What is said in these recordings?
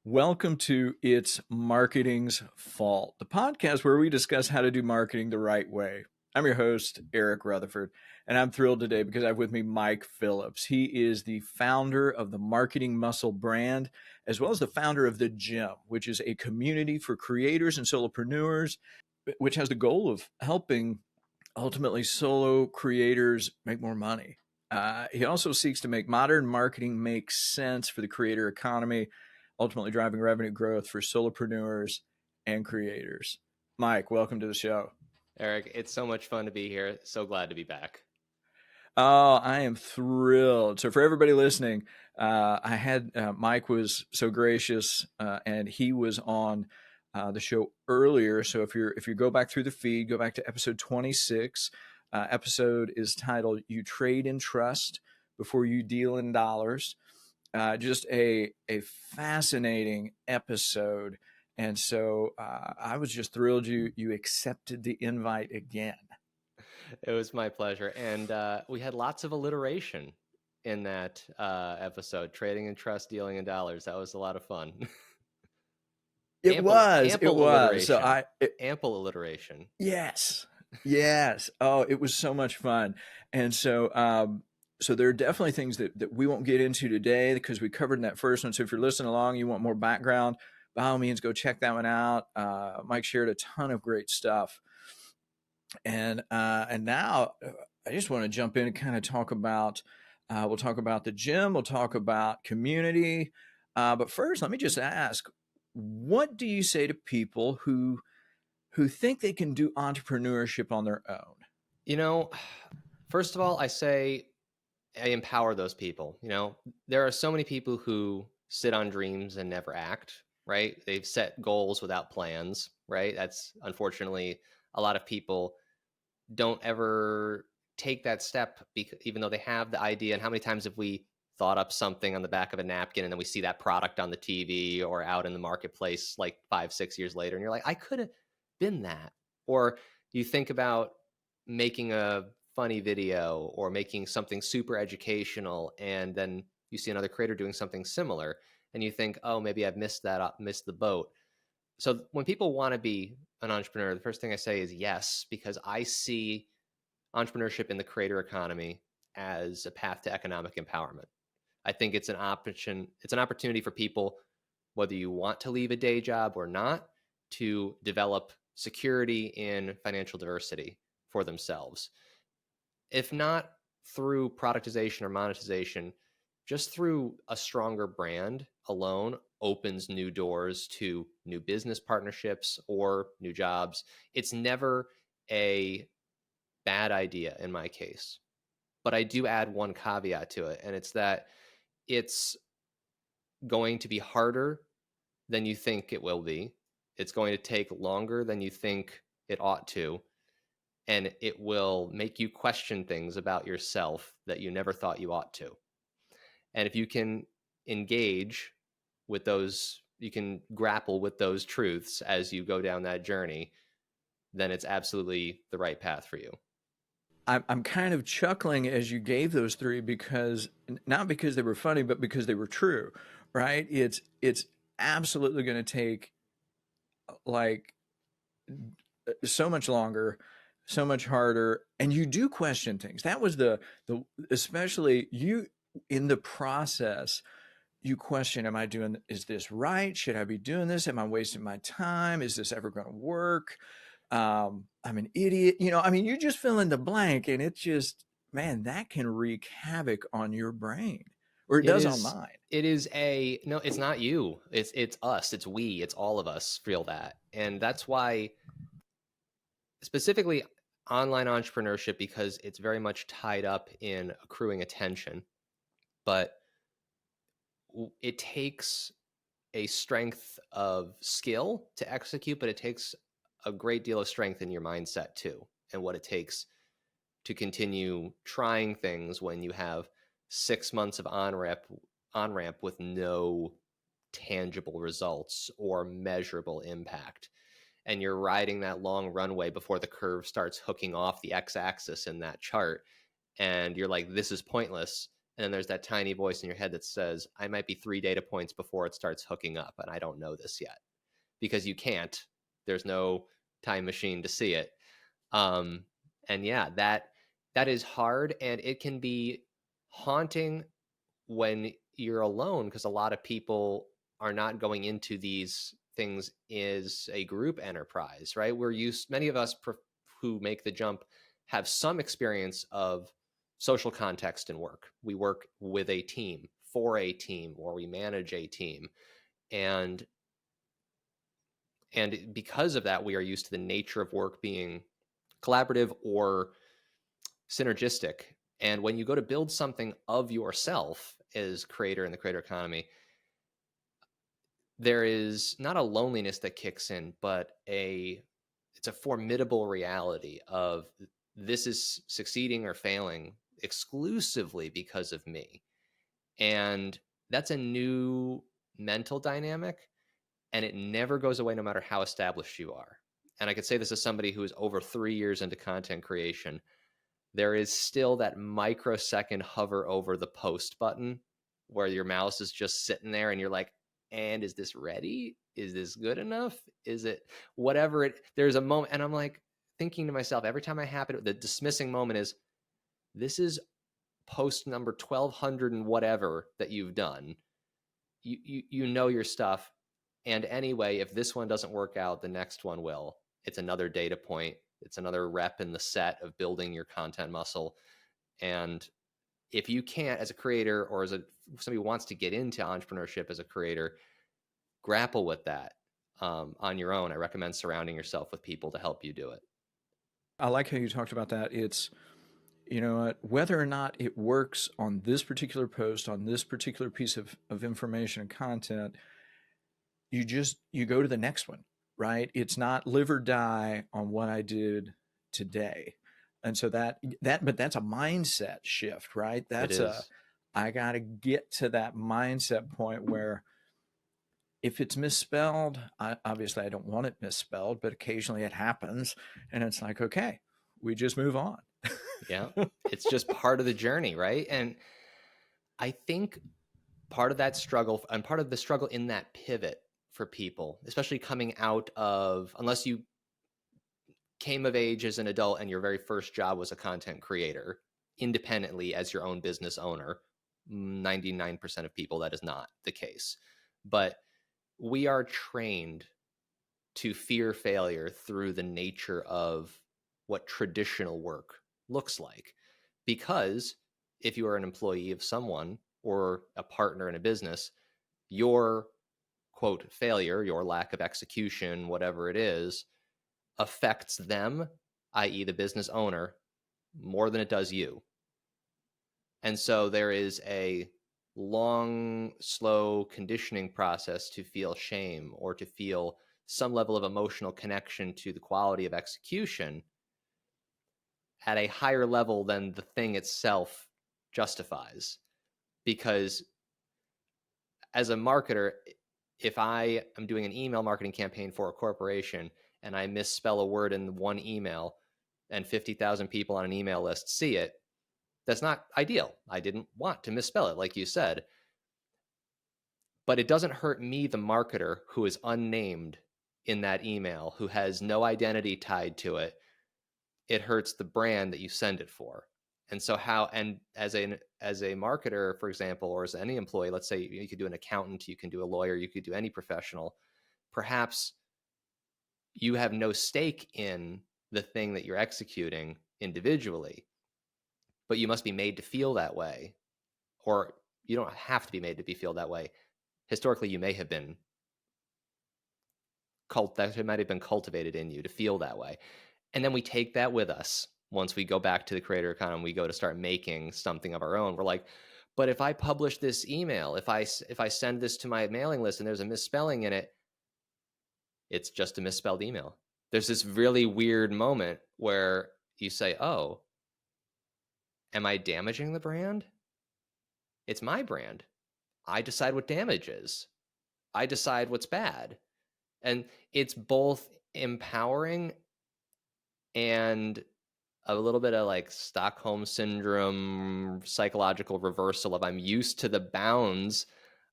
Welcome to It's Marketing's Fault, the podcast where we discuss how to do marketing the right way. I'm your host, Eric Rutherford, and I'm thrilled today because I have with me Mike Phillips. He is the founder of the Marketing Muscle brand, as well as the founder of The Gym, which is a community for creators and solopreneurs, which has the goal of helping ultimately solo creators make more money. He also seeks to make modern marketing make sense for the creator economy, ultimately driving revenue growth for solopreneurs and creators. Mike, welcome to the show. Eric, it's so much fun to be here. So glad to be back. Oh, I am thrilled. So for everybody listening, I had Mike was so gracious, and he was on the show earlier. So if you go back through the feed, go back to episode 26. Episode is titled "You Trade in Trust Before You Deal in Dollars." Just a fascinating episode, and so I was just thrilled you accepted the invite again. It was my pleasure. And we had lots of alliteration in that episode, trading in trust, dealing in dollars. That was a lot of fun. It was. Alliteration. Ample alliteration. Yes. Oh, it was so much fun. And so there are definitely things that we won't get into today because we covered in that first one. So if you're listening along, you want more background, by all means, go check that one out. Mike shared a ton of great stuff. And now I just want to jump in and kind of talk about, we'll talk about the gym, we'll talk about community. But first, let me just ask, what do you say to people who think they can do entrepreneurship on their own? You know, first of all, I say I empower those people. There are so many people who sit on dreams and never act, right? They've set goals without plans, right? That's unfortunately a lot of people don't ever take that step, even though they have the idea. And how many times have we thought up something on the back of a napkin and then we see that product on the TV or out in the marketplace like 5-6 years later, and you're like, I could have been that. Or you think about making a funny video or making something super educational, and then you see another creator doing something similar and you think, oh, maybe I've missed the boat. So when people want to be an entrepreneur, the first thing I say is yes, because I see entrepreneurship in the creator economy as a path to economic empowerment. I think it's an opportunity for people, whether you want to leave a day job or not, to develop security in financial diversity for themselves. If not through productization or monetization, just through a stronger brand alone opens new doors to new business partnerships or new jobs. It's never a bad idea in my case. But I do add one caveat to it, and it's that it's going to be harder than you think it will be. It's going to take longer than you think it ought to. And it will make you question things about yourself that you never thought you ought to. And if you can engage with those, you can grapple with those truths as you go down that journey, then it's absolutely the right path for you. I'm kind of chuckling as you gave those three, because not because they were funny, but because they were true, right? It's absolutely going to take like so much longer, so much harder, and you do question things. That was the especially you in the process. You question, am I doing, is this right? Should I be doing this? Am I wasting my time? Is this ever going to work? I'm an idiot. You just fill in the blank, and it's just, man, that can wreak havoc on your brain, or it does on mine. No, it's not you. It's us. It's we. It's all of us feel that. And that's why specifically online entrepreneurship, because it's very much tied up in accruing attention, but it takes a strength of skill to execute, but it takes a great deal of strength in your mindset too, and what it takes to continue trying things when you have 6 months of on-ramp with no tangible results or measurable impact. And you're riding that long runway before the curve starts hooking off the x-axis in that chart. And you're like, this is pointless. And then there's that tiny voice in your head that says, I might be 3 data points before it starts hooking up, and I don't know this yet, because you can't. There's no time machine to see it. And yeah, that is hard, and it can be haunting when you're alone, because a lot of people are not going into these things as a group enterprise, right? Many of us who make the jump have some experience of social context in work. We work with a team, for a team, or we manage a team. And because of that, we are used to the nature of work being collaborative or synergistic. And when you go to build something of yourself as creator in the creator economy, there is not a loneliness that kicks in, but it's a formidable reality of, this is succeeding or failing exclusively because of me. And that's a new mental dynamic, and it never goes away no matter how established you are. And I could say this as somebody who is over 3 years into content creation. There is still that microsecond hover over the post button where your mouse is just sitting there and you're like, and is this ready? Is this good enough? Is it whatever there's a moment, and I'm like thinking to myself every time I happen, the dismissing moment is, this is post number 1200 and whatever that you've done. You know your stuff. And anyway, if this one doesn't work out, the next one will. It's another data point. It's another rep in the set of building your content muscle. And if you can't, as a creator, or as somebody who wants to get into entrepreneurship as a creator, grapple with that on your own. I recommend surrounding yourself with people to help you do it. I like how you talked about that. It's, you know, whether or not it works on this particular post, on this particular piece of information and content, you go to the next one, right? It's not live or die on what I did today. And so but that's a mindset shift, right? It That's is. I got to get to that mindset point where if it's misspelled, obviously I don't want it misspelled, but occasionally it happens. And it's like, okay, we just move on. Yeah. It's just part of the journey, right? And I think part of that struggle, and part of the struggle in that pivot for people, especially coming out of, unless you came of age as an adult and your very first job was a content creator independently as your own business owner, 99% of people, that is not the case. But we are trained to fear failure through the nature of what traditional work looks like. Because if you are an employee of someone or a partner in a business, your quote failure, your lack of execution, whatever it is, affects them, i.e., the business owner, more than it does you. And so there is a long, slow conditioning process to feel shame or to feel some level of emotional connection to the quality of execution at a higher level than the thing itself justifies. Because as a marketer, if I am doing an email marketing campaign for a corporation and I misspell a word in one email and 50,000 people on an email list see it, that's not ideal. I didn't want to misspell it, like you said. But it doesn't hurt me, the marketer, who is unnamed in that email, who has no identity tied to it. It hurts the brand that you send it for. And so and as a marketer, for example, or as any employee, let's say you could do an accountant, you can do a lawyer, you could do any professional, perhaps you have no stake in the thing that you're executing individually, but you must be made to feel that way. Or you don't have to be made to feel that way. Historically, you may have been that might have been cultivated in you to feel that way. And then we take that with us. Once we go back to the creator economy, we go to start making something of our own. We're like, but if I publish this email, if I send this to my mailing list and there's a misspelling in it, it's just a misspelled email. There's this really weird moment where you say, oh, am I damaging the brand? It's my brand. I decide what damage is. I decide what's bad. And it's both empowering and a little bit of like Stockholm syndrome, psychological reversal of I'm used to the bounds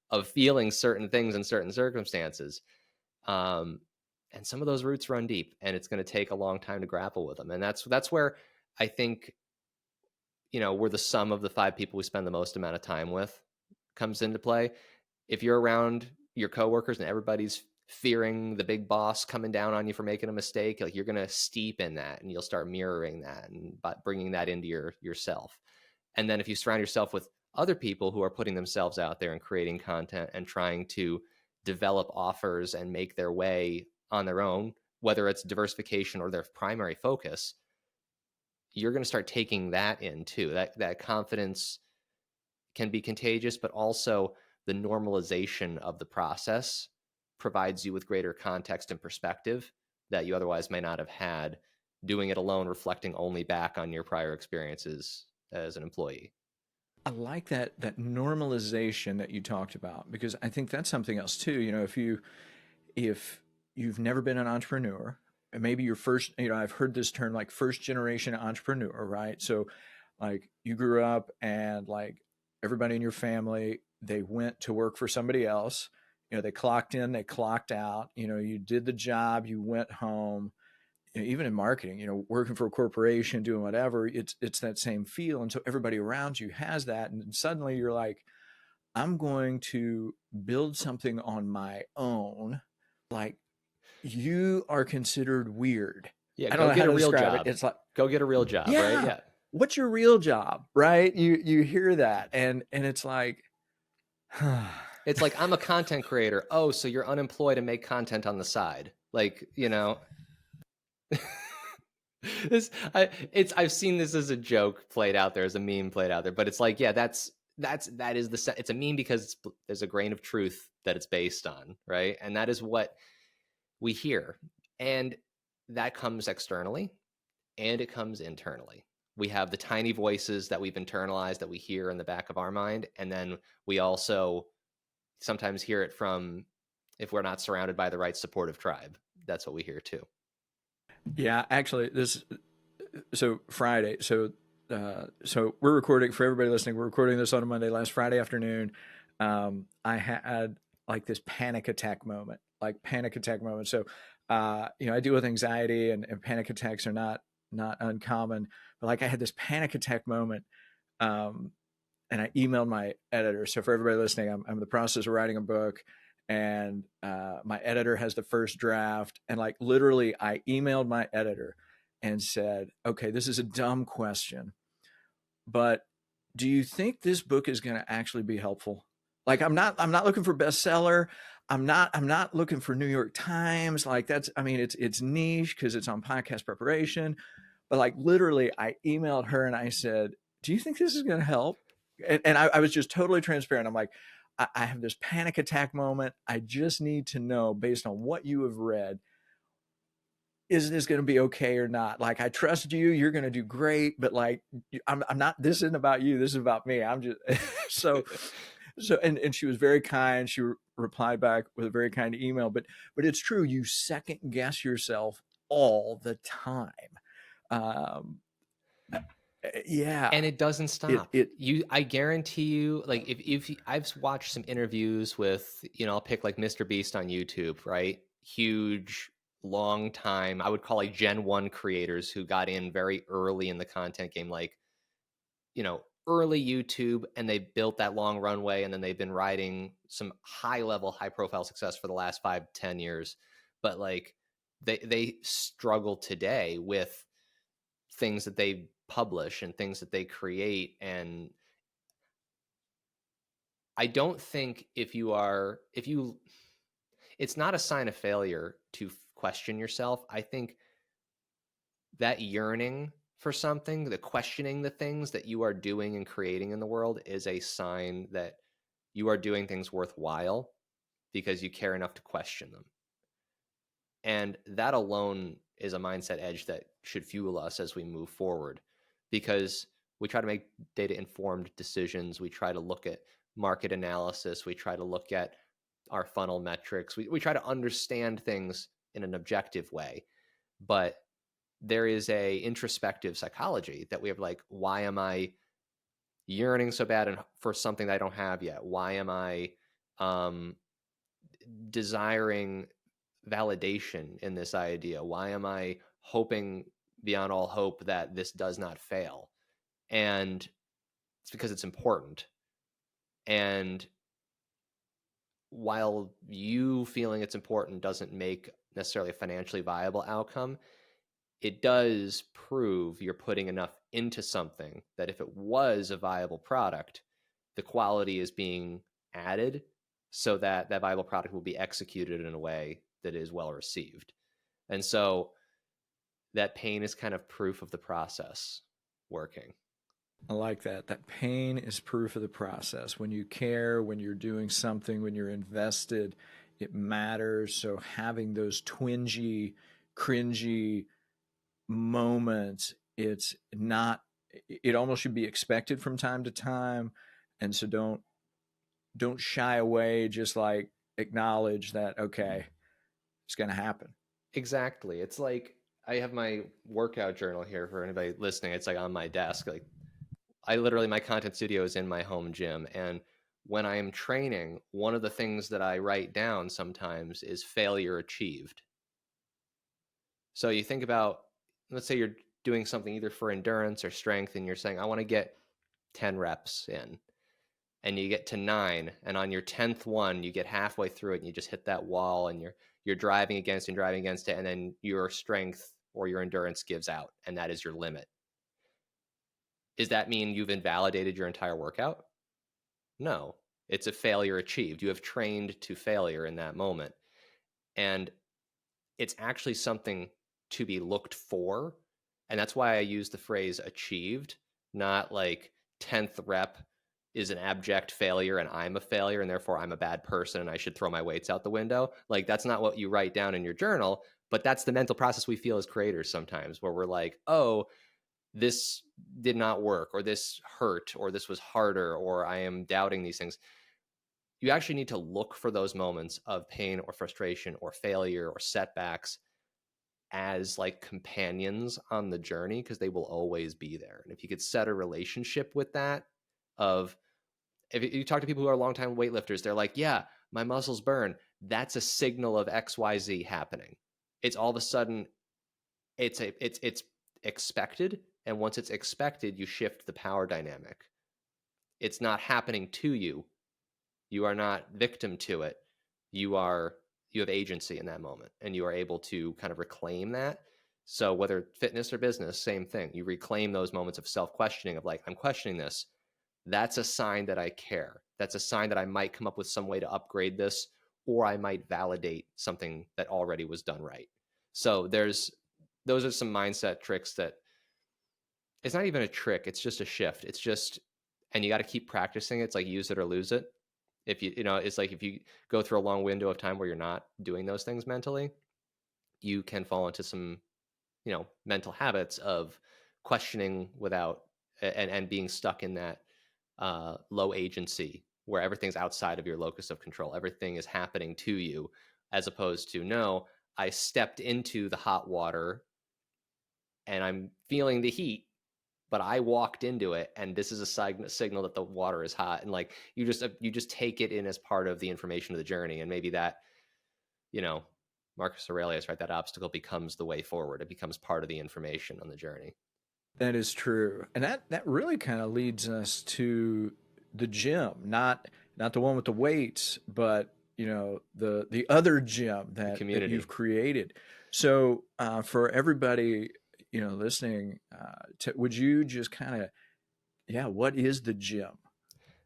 of feeling certain things in certain circumstances. Um, and some of those roots run deep, and it's going to take a long time to grapple with them. And that's where I think, we're the sum of the 5 people we spend the most amount of time with comes into play. If you're around your coworkers and everybody's fearing the big boss coming down on you for making a mistake, like you're going to steep in that, and you'll start mirroring that and bringing that into yourself. And then if you surround yourself with other people who are putting themselves out there and creating content and trying to develop offers and make their way on their own, whether it's diversification or their primary focus, you're going to start taking that in too. That confidence can be contagious, but also the normalization of the process provides you with greater context and perspective that you otherwise may not have had doing it alone, reflecting only back on your prior experiences as an employee. I like that normalization that you talked about, because I think that's something else too. If you've never been an entrepreneur, and maybe your first, I've heard this term like first generation entrepreneur, right? So like you grew up and like everybody in your family, they went to work for somebody else. They clocked in, they clocked out. You did the job, you went home. Even in marketing, working for a corporation, doing whatever, it's that same feel. And so everybody around you has that. And suddenly you're like, I'm going to build something on my own. Like, you are considered weird. Yeah, I don't go know get how a to real describe it. job. It's like, Go get a real job, right? yeah, Yeah. what's your real job, right? You hear that, and it's like, It's like, I'm a content creator. Oh, so you're unemployed and make content on the side. Like, I've seen this as a joke played out there, as a meme played out there, but it's like, yeah, it's a meme because there's a grain of truth that it's based on, right? And that is what we hear. And that comes externally and it comes internally. We have the tiny voices that we've internalized that we hear in the back of our mind. And then we also sometimes hear it from, if we're not surrounded by the right supportive tribe, that's what we hear too. yeah, actually, Friday. So we're recording for everybody listening. We're recording this on a Monday. Last Friday afternoon, I had like this panic attack moment. So, I deal with anxiety, and panic attacks are not uncommon. But like I had this panic attack moment, um, and I emailed my editor. So for everybody listening, I'm in the process of writing a book, and my editor has the first draft. And like literally, I emailed my editor and said, "Okay, this is a dumb question, but do you think this book is going to actually be helpful? Like, I'm not looking for bestseller. I'm not looking for New York Times. Like I mean, it's niche because it's on podcast preparation, but like literally, I emailed her and I said, do you think this is going to help? And I was just totally transparent. I'm like, I have this panic attack moment. I just need to know, based on what you have read, is this going to be okay or not? Like, I trust you. You're going to do great. But like, I'm not, this isn't about you. This is about me. I'm just, so, and she was very kind. She replied back with a very kind email, but it's true. You second guess yourself all the time. Um, yeah. And it doesn't stop. It I guarantee you, like if I've watched some interviews with, I'll pick like Mr. Beast on YouTube, right? Huge, long time, I would call like Gen 1 creators who got in very early in the content game, like, early YouTube, and they built that long runway, and then they've been riding some high level, high profile success for the last 5-10 years. But like they struggle today with things that they publish and things that they create. And I don't think if you it's not a sign of failure to question yourself. I think that yearning for something, the questioning the things that you are doing and creating in the world, is a sign that you are doing things worthwhile because you care enough to question them. And that alone is a mindset edge that should fuel us as we move forward, because we try to make data informed decisions. We try to look at market analysis. We try to look at our funnel metrics. We try to understand things in an objective way. But there is a introspective psychology that we have, like, why am I yearning so bad for something that I don't have yet? Why am I um, desiring validation in this idea? Why am I hoping beyond all hope that this does not fail? And it's because it's important. And while you feeling it's important doesn't make necessarily a financially viable outcome, it does prove you're putting enough into something that if it was a viable product, the quality is being added so that that viable product will be executed in a way that is well received. And so that pain is kind of proof of the process working. I like that. That pain is proof of the process. When you care, when you're doing something, when you're invested, it matters. So having those twingy, cringy moments, it's not, it almost should be expected from time to time. And so don't shy away, just like acknowledge that, okay, it's going to happen. Exactly. It's like I have my workout journal here for anybody listening. It's like on my desk. Like I literally, my content studio is in my home gym. And when I am training, one of the things that I write down sometimes is failure achieved. So you think about, let's say you're doing something either for endurance or strength, and you're saying, I want to get 10 reps in. And you get to 9, and on your 10th one, you get halfway through it and you just hit that wall, and you're driving against it, and then your strength or your endurance gives out, and that is your limit. Does that mean you've invalidated your entire workout? No, it's a failure achieved. You have trained to failure in that moment. And it's actually something to be looked for. And that's why I use the phrase achieved, not like 10th rep is an abject failure and I'm a failure and therefore I'm a bad person and I should throw my weights out the window. Like that's not what you write down in your journal, but that's the mental process we feel as creators sometimes, where we're like, oh, this did not work, or this hurt, or this was harder, or I am doubting these things. You actually need to look for those moments of pain or frustration or failure or setbacks as like companions on the journey, because they will always be there. And if you could set a relationship with that, of if you talk to people who are longtime weightlifters, they're like, yeah, my muscles burn. That's a signal of XYZ happening. It's all of a sudden it's expected. And once it's expected, you shift the power dynamic. It's not happening to you. You are not victim to it. You have agency in that moment, and you are able to kind of reclaim that. So whether fitness or business, same thing. You reclaim those moments of self-questioning of like, I'm questioning this. That's a sign that I care. That's a sign that I might come up with some way to upgrade this, or I might validate something that already was done right. So those are some mindset tricks that, it's not even a trick. It's just a shift. It's just, and you got to keep practicing it. It's like use it or lose it. If it's like if you go through a long window of time where you're not doing those things mentally, you can fall into some, mental habits of questioning without, and being stuck in that low agency where everything's outside of your locus of control. Everything is happening to you, as opposed to, no, I stepped into the hot water and I'm feeling the heat, but I walked into it, and this is a signal that the water is hot. And like you just take it in as part of the information of the journey, and maybe that, you know, Marcus Aurelius, right? That obstacle becomes the way forward. It becomes part of the information on the journey. That is true. And that really kind of leads us to the gym, not the one with the weights, but the other gym The that you've community. created. So for everybody listening, would you just kind of, yeah, what is the gym?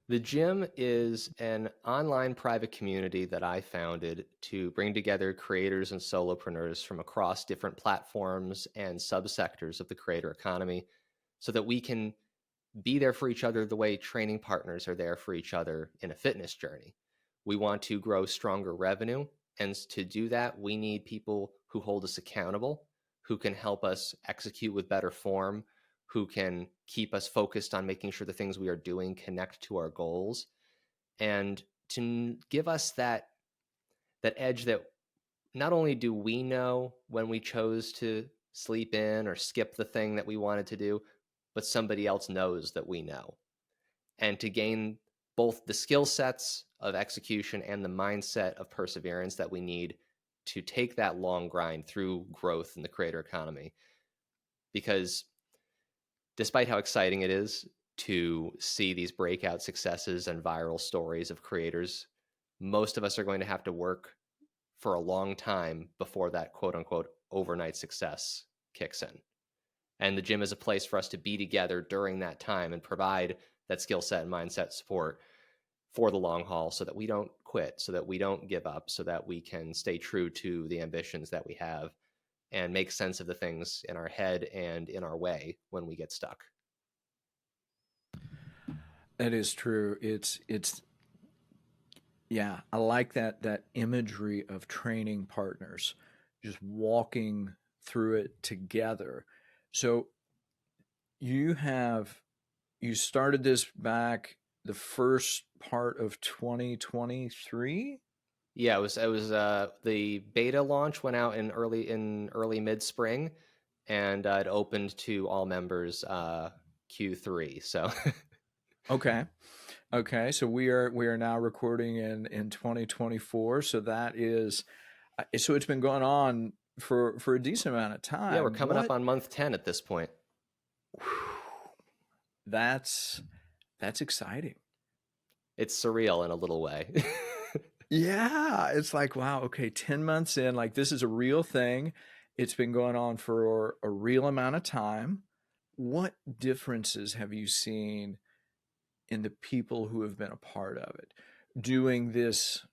The gym is an online private community that I founded to bring together creators and solopreneurs from across different platforms and subsectors of the creator economy, so that we can be there for each other the way training partners are there for each other in a fitness journey. We want to grow stronger revenue. And to do that, we need people who hold us accountable, who can help us execute with better form, who can keep us focused on making sure the things we are doing connect to our goals, and to give us that edge that not only do we know when we chose to sleep in or skip the thing that we wanted to do, but somebody else knows that we know. And to gain both the skill sets of execution and the mindset of perseverance that we need to take that long grind through growth in the creator economy. Because despite how exciting it is to see these breakout successes and viral stories of creators, most of us are going to have to work for a long time before that quote unquote overnight success kicks in. And the gym is a place for us to be together during that time and provide that skill set and mindset support for the long haul so that we don't quit, so that we don't give up, so that we can stay true to the ambitions that we have and make sense of the things in our head and in our way when we get stuck. That is true. It's yeah, I like that imagery of training partners, just walking through it together. So you have you started this back the first part of 2023? Yeah, it was the beta launch went out in early mid spring, and it opened to all members Q3. So Okay. Okay, so we are now recording in 2024, so that is so it's been going on for a decent amount of yeah, we're time. coming up on month 10 at this point. That's that's exciting. It's surreal in a little way. Yeah, it's like, wow, okay, 10 months in, like this is a real thing. It's been going on for a real amount of time. What differences have you seen in the people who have been a part of it? Doing this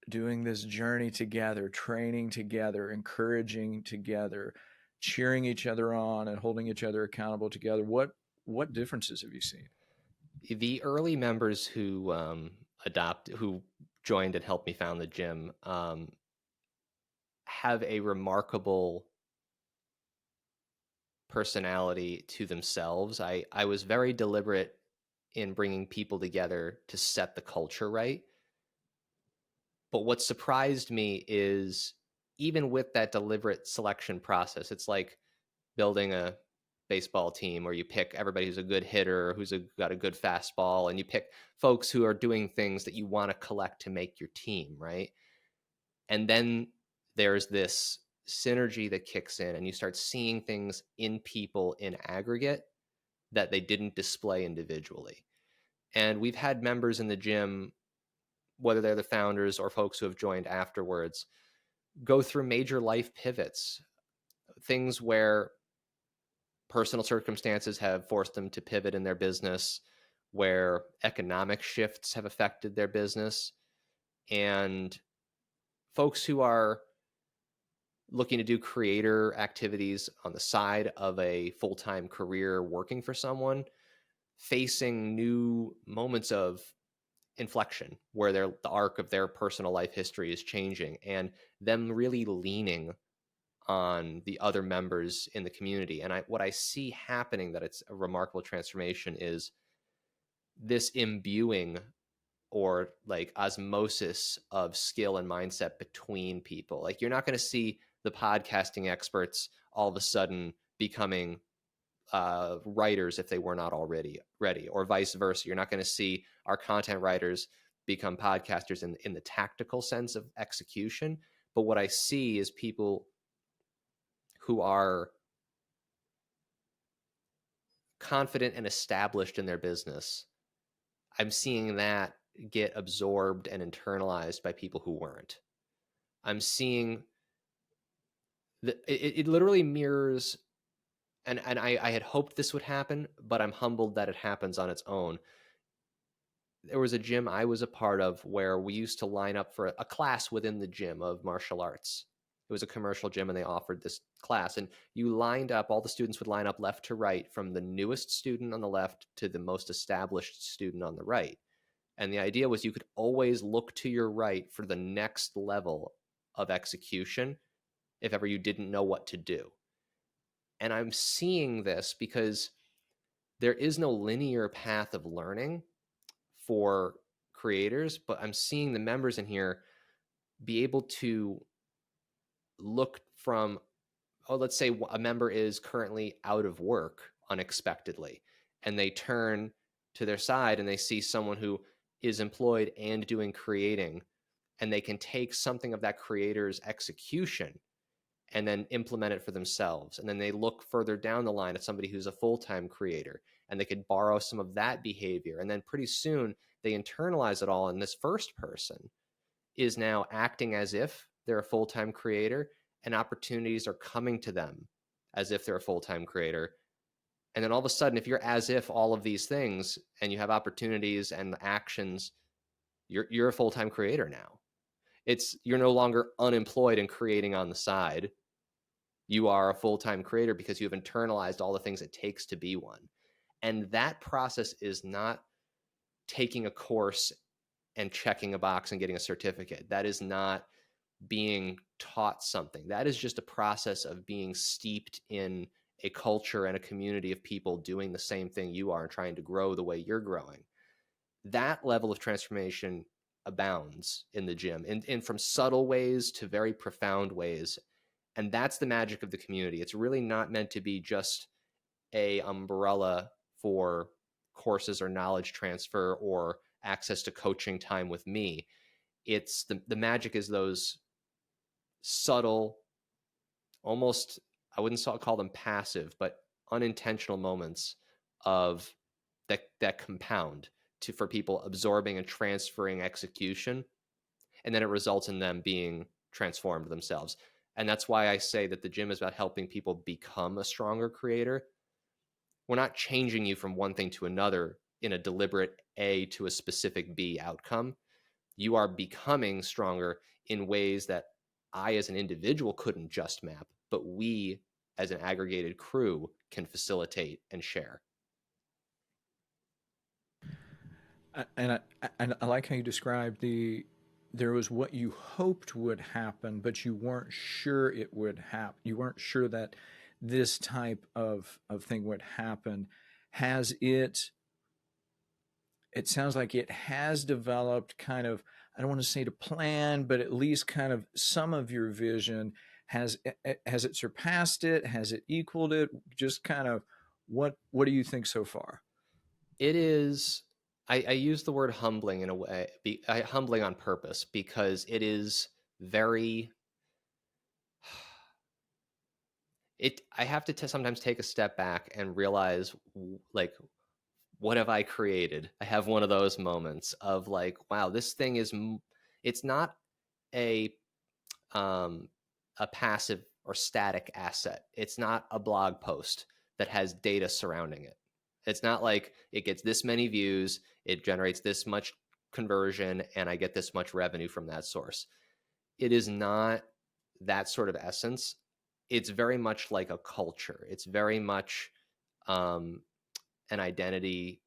doing this journey together, training together, encouraging together, cheering each other on and holding each other accountable together. What differences have you seen? The early members who joined and helped me found the gym have a remarkable personality to themselves. I was very deliberate in bringing people together to set the culture right. But what surprised me is even with that deliberate selection process, it's like building a baseball team where you pick everybody who's a good hitter, got a good fastball, and you pick folks who are doing things that you want to collect to make your team, right? And then there's this synergy that kicks in, and you start seeing things in people in aggregate that they didn't display individually. And we've had members in the gym, whether they're the founders or folks who have joined afterwards, go through major life pivots, things where personal circumstances have forced them to pivot in their business, where economic shifts have affected their business, and folks who are looking to do creator activities on the side of a full-time career working for someone, facing new moments of inflection where the arc of their personal life history is changing, and them really leaning on the other members in the community. And what I see happening, that it's a remarkable transformation, is this imbuing or like osmosis of skill and mindset between people. Like, you're not going to see the podcasting experts all of a sudden becoming writers if they were not already ready, or vice versa. You're not going to see our content writers become podcasters in the tactical sense of execution. But what I see is people who are confident and established in their business. I'm seeing that get absorbed and internalized by people who weren't. I'm seeing that it literally mirrors, and I had hoped this would happen, but I'm humbled that it happens on its own. There was a gym I was a part of where we used to line up for a class within the gym of martial arts. It was a commercial gym, and they offered this class, and you lined up, all the students would line up left to right, from the newest student on the left to the most established student on the right. And the idea was you could always look to your right for the next level of execution if ever you didn't know what to do. And I'm seeing this because there is no linear path of learning for creators, but I'm seeing the members in here be able to look from oh, let's say a member is currently out of work unexpectedly, and they turn to their side and they see someone who is employed and doing creating, and they can take something of that creator's execution and then implement it for themselves. And then they look further down the line at somebody who's a full-time creator, and they could borrow some of that behavior. And then pretty soon they internalize it all. And this first person is now acting as if they're a full-time creator, and opportunities are coming to them as if they're a full-time creator. And then all of a sudden, if you're as if all of these things and you have opportunities and actions, you're a full-time creator now. You're no longer unemployed and creating on the side. You are a full-time creator because you have internalized all the things it takes to be one. And that process is not taking a course and checking a box and getting a certificate. That is not being taught something. That is just a process of being steeped in a culture and a community of people doing the same thing you are and trying to grow the way you're growing. That level of transformation abounds in the gym, and from subtle ways to very profound ways. And that's the magic of the community. It's really not meant to be just a umbrella for courses or knowledge transfer or access to coaching time with me. It's the magic is those subtle, almost, I wouldn't call them passive, but unintentional moments of that compound for people absorbing and transferring execution, and then it results in them being transformed themselves. And that's why I say that the gym is about helping people become a stronger creator. We're not changing you from one thing to another in a deliberate A to a specific B outcome. You are becoming stronger in ways that I as an individual couldn't just map, but we as an aggregated crew can facilitate and share. And I like how you described there was what you hoped would happen, but you weren't sure it would happen. You weren't sure that this type of thing would happen. Has it? It sounds like it has developed kind of, I don't want to say to plan, but at least kind of some of your vision. Has it surpassed it? Has it equaled it? Just kind of what do you think so far? It is, I use the word humbling in a way, humbling on purpose, because it is very, I have to sometimes take a step back and realize, like, what have I created? I have one of those moments of like, wow, this thing is, it's not a, a passive or static asset. It's not a blog post that has data surrounding it. It's not like it gets this many views, it generates this much conversion, and I get this much revenue from that source. It is not that sort of essence. It's very much like a culture. It's very much an identity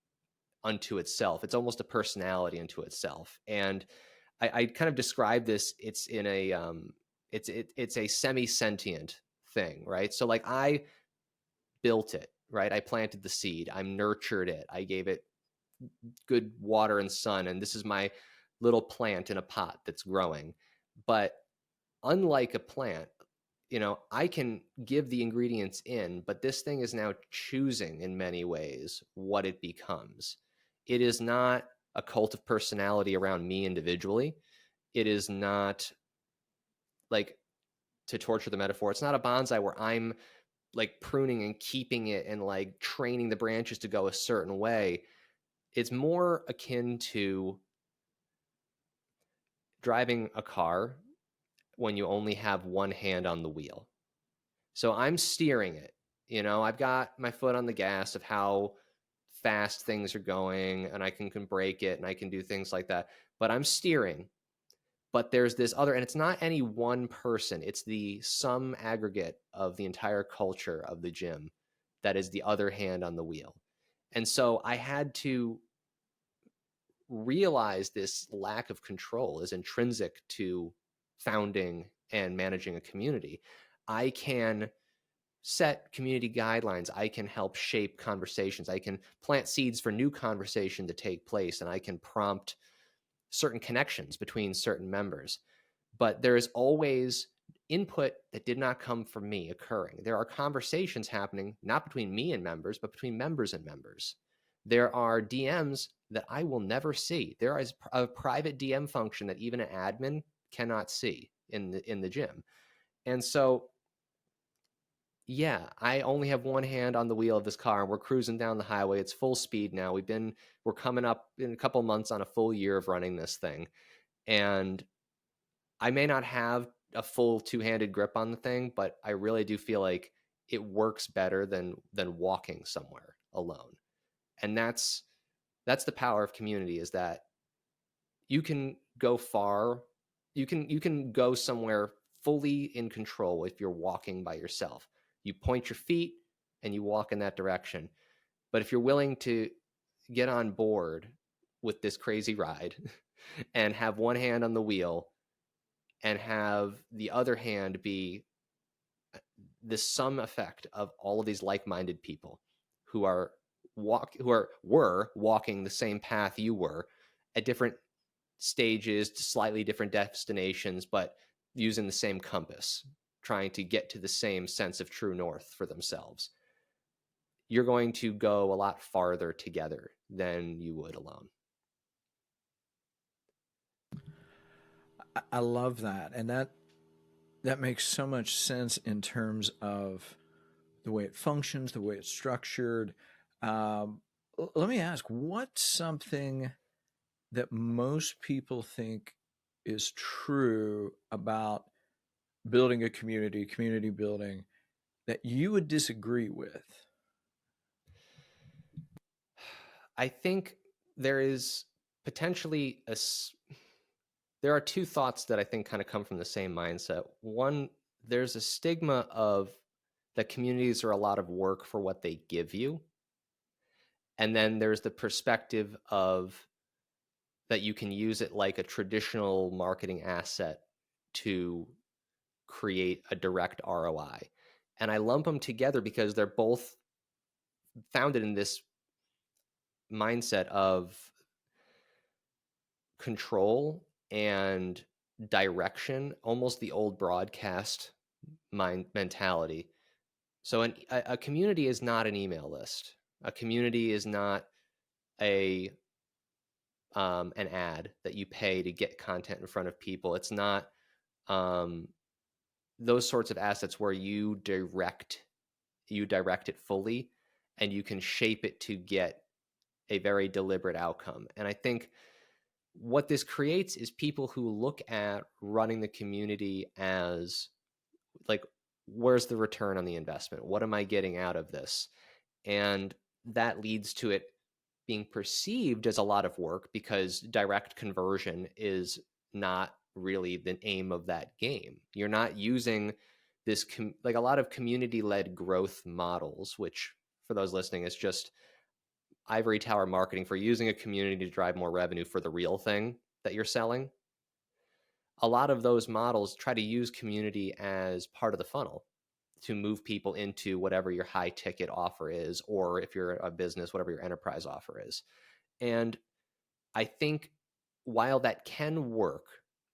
unto itself. It's almost a personality unto itself. And I kind of describe this. It's in a it's a semi-sentient thing, right? So like I built it, right? I planted the seed. I nurtured it. I gave it good water and sun, and this is my little plant in a pot that's growing. But unlike a plant, I can give the ingredients in, but this thing is now choosing in many ways what it becomes. It is not a cult of personality around me individually. It is not, like, to torture the metaphor, it's not a bonsai where I'm like pruning and keeping it and like training the branches to go a certain way. It's more akin to driving a car when you only have one hand on the wheel. So I'm steering it. I've got my foot on the gas of how fast things are going, and I can brake it and I can do things like that. But I'm steering. But there's this other, and it's not any one person. It's the sum aggregate of the entire culture of the gym that is the other hand on the wheel. And so I had to realize this lack of control is intrinsic to founding and managing a community. I can set community guidelines. I can help shape conversations. I can plant seeds for new conversation to take place, and I can prompt certain connections between certain members. But there is always input that did not come from me occurring. There are conversations happening, not between me and members, but between members and members. There are DMs that I will never see. There is a private DM function that even an admin cannot see in the gym. And so, yeah, I only have one hand on the wheel of this car, and we're cruising down the highway. It's full speed now. We're coming up in a couple months on a full year of running this thing. And I may not have a full two-handed grip on the thing, but I really do feel like it works better than walking somewhere alone. And that's the power of community, is that you can go far, you can go somewhere fully in control if you're walking by yourself. You point your feet and you walk in that direction. But if you're willing to get on board with this crazy ride and have one hand on the wheel and have the other hand be the sum effect of all of these like-minded people who were walking the same path you were at different stages to slightly different destinations, but using the same compass, trying to get to the same sense of true north for themselves, you're going to go a lot farther together than you would alone. I love that. And that makes so much sense in terms of the way it functions, the way it's structured. Let me ask, what's something that most people think is true about building a community, community building, that you would disagree with? I think there is potentially there are two thoughts that I think kind of come from the same mindset. One, there's a stigma of that communities are a lot of work for what they give you. And then there's the perspective of that you can use it like a traditional marketing asset to create a direct ROI. And I lump them together because they're both founded in this mindset of control and direction, almost the old broadcast mentality. So a community is not an email list. A community is not an ad that you pay to get content in front of people. It's not those sorts of assets where you direct it fully and you can shape it to get a very deliberate outcome. And I think what this creates is people who look at running the community as like, where's the return on the investment? What am I getting out of this? And that leads to it being perceived as a lot of work because direct conversion is not really the aim of that game. You're not using this like a lot of community-led growth models, which for those listening is just ivory tower marketing for using a community to drive more revenue for the real thing that you're selling. A lot of those models try to use community as part of the funnel to move people into whatever your high ticket offer is, or if you're a business, whatever your enterprise offer is. And I think while that can work,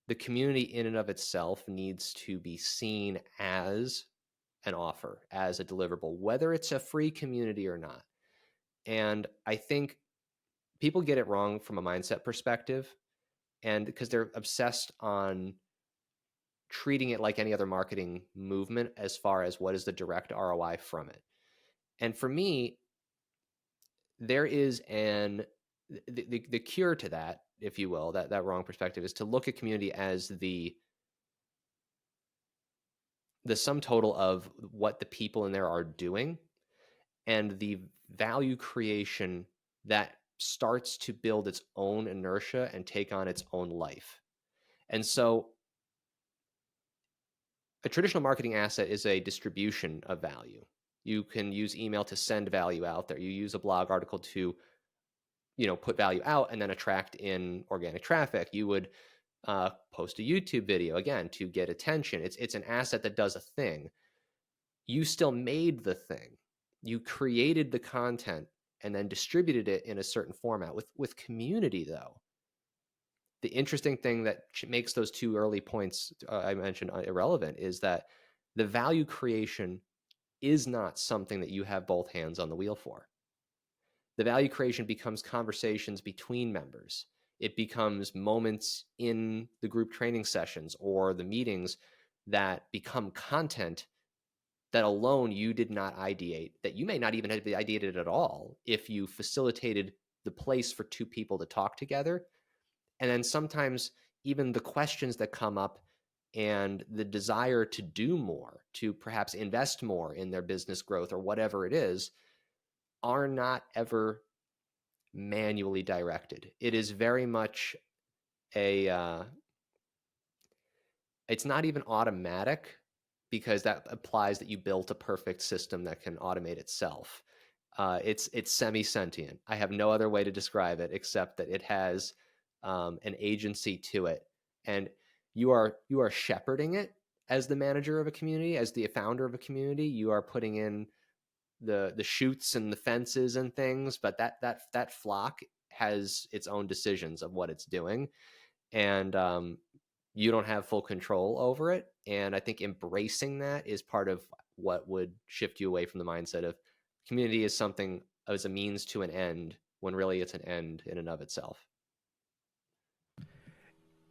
the community in and of itself needs to be seen as an offer, as a deliverable, whether it's a free community or not. And I think people get it wrong from a mindset perspective, and because they're obsessed on treating it like any other marketing movement as far as what is the direct ROI from it. And for me, there is the cure to that, if you will, that wrong perspective is to look at community as the sum total of what the people in there are doing and the value creation that starts to build its own inertia and take on its own life. And so a traditional marketing asset is a distribution of value. You can use email to send value out there. You use a blog article to, put value out and then attract in organic traffic. You would post a YouTube video, again, to get attention. It's an asset that does a thing. You still made the thing. You created the content and then distributed it in a certain format. With community, though, the interesting thing that makes those two early points I mentioned irrelevant is that the value creation is not something that you have both hands on the wheel for. The value creation becomes conversations between members. It becomes moments in the group training sessions or the meetings that become content that alone you did not ideate, that you may not even have ideated at all if you facilitated the place for two people to talk together. And then sometimes even the questions that come up and the desire to do more, to perhaps invest more in their business growth or whatever it is, are not ever manually directed. It is very much it's not even automatic, because that implies that you built a perfect system that can automate itself. It's semi-sentient. I have no other way to describe it except that it has an agency to it, and you are shepherding it as the manager of a community, as the founder of a community. You are putting in the chutes and the fences and things, but that flock has its own decisions of what it's doing, and you don't have full control over it. And I think embracing that is part of what would shift you away from the mindset of community is something as a means to an end, when really it's an end in and of itself.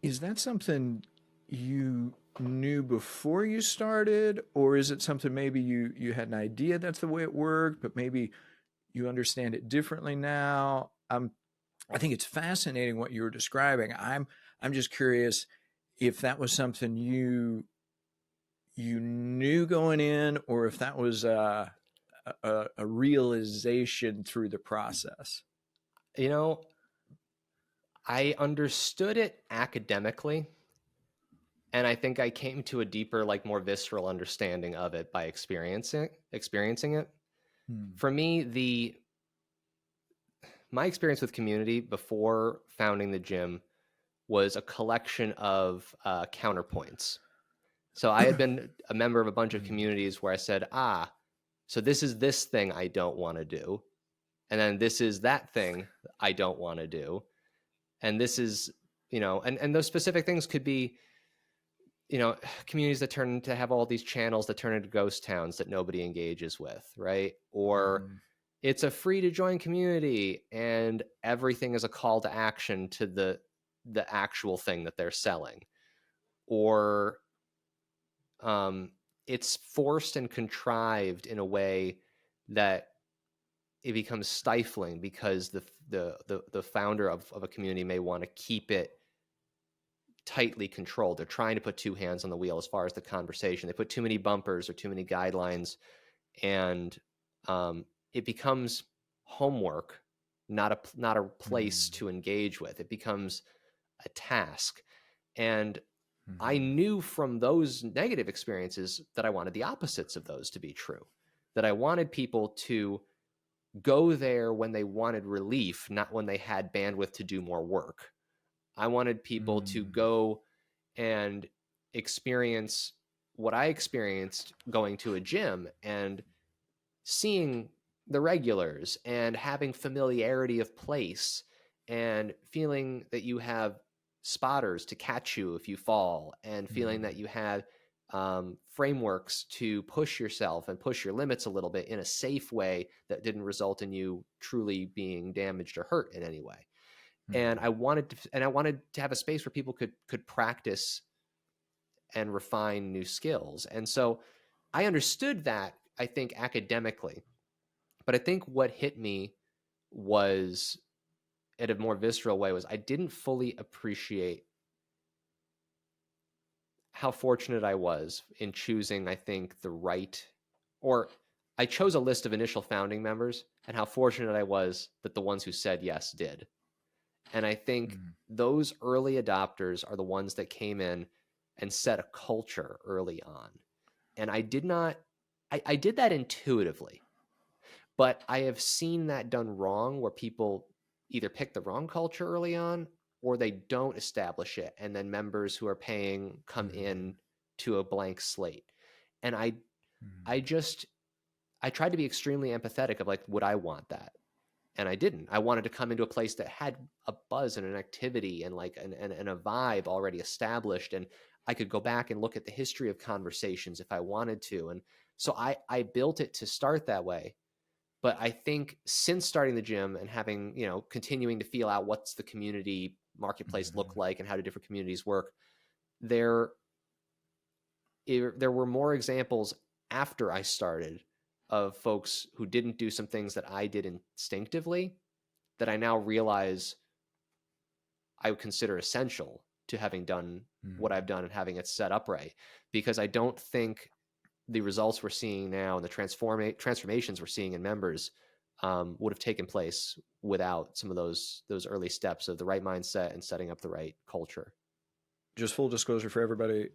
Is that something you knew before you started, or is it something maybe you had an idea that's the way it worked, but maybe you understand it differently now? I think it's fascinating what you were describing. I'm just curious if that was something you knew going in, or if that was a realization through the process. You know, I understood it academically, and I think I came to a deeper, like more visceral understanding of it by experiencing it. Hmm. For me, my experience with community before founding the gym was a collection of counterpoints. So I had been a member of a bunch of Hmm. communities where I said, so this is this thing I don't want to do. And then this is that thing I don't want to do. And this is, and those specific things could be, communities that turn to have all these channels that turn into ghost towns that nobody engages with, right? Or Hmm. it's a free to join community and everything is a call to action to the actual thing that they're selling. Or it's forced and contrived in a way that it becomes stifling, because the founder of a community may want to keep it tightly controlled. They're trying to put two hands on the wheel as far as the conversation. They put too many bumpers or too many guidelines, and it becomes homework, not a place Hmm. to engage with. It becomes a task. And I Hmm. knew from those negative experiences that I wanted the opposites of those to be true, that I wanted people to go there when they wanted relief, not when they had bandwidth to do more work. I wanted people to Hmm. go and experience what I experienced going to a gym and seeing the regulars and having familiarity of place and feeling that you have spotters to catch you if you fall, and feeling that Hmm. you had frameworks to push yourself and push your limits a little bit in a safe way that didn't result in you truly being damaged or hurt in any way. And Hmm. I wanted to have a space where people could practice and refine new skills. And so I understood that, I think, academically. But I think what hit me was, in a more visceral way, was I didn't fully appreciate how fortunate I was in choosing, I think, the right, or I chose a list of initial founding members, and how fortunate I was that the ones who said yes did. And I think Hmm. those early adopters are the ones that came in and set a culture early on. And I did not, I did that intuitively, but I have seen that done wrong, where people either pick the wrong culture early on, or they don't establish it. And then members who are paying come Hmm. in to a blank slate. And I Hmm. just, I tried to be extremely empathetic of like, would I want that? And I didn't. I wanted to come into a place that had a buzz and an activity and like and a vibe already established. And I could go back and look at the history of conversations if I wanted to. And so I built it to start that way. But I think since starting the gym and having, continuing to feel out what's the community marketplace look Mhm. like and how do different communities work, there there were more examples after I started of folks who didn't do some things that I did instinctively that I now realize I would consider essential to having done what I've Mhm. done and having it set up right. Because I don't think the results we're seeing now and the transformations we're seeing in members would have taken place without some of those early steps of the right mindset and setting up the right culture. Just full disclosure for everybody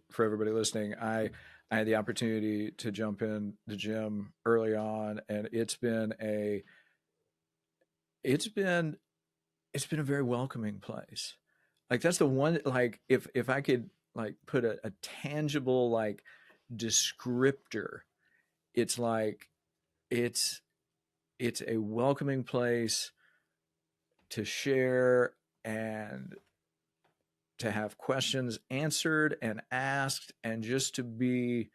listening, I had the opportunity to jump in the gym early on, and it's been it's been a very welcoming place. Like that's the one, like if I could like put a tangible like descriptor, it's like it's it's a welcoming place to share and to have questions answered and asked, and just to be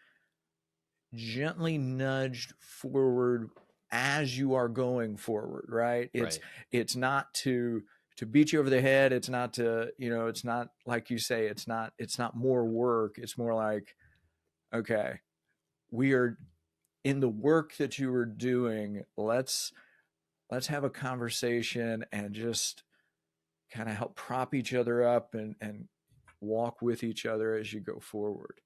gently nudged forward as you are going forward, right? Right. It's not to beat you over the head. It's not to, it's not like you say, it's not more work. It's more like, okay, we are in the work that you are doing. Let's have a conversation and just kind of help prop each other up and walk with each other as you go forward.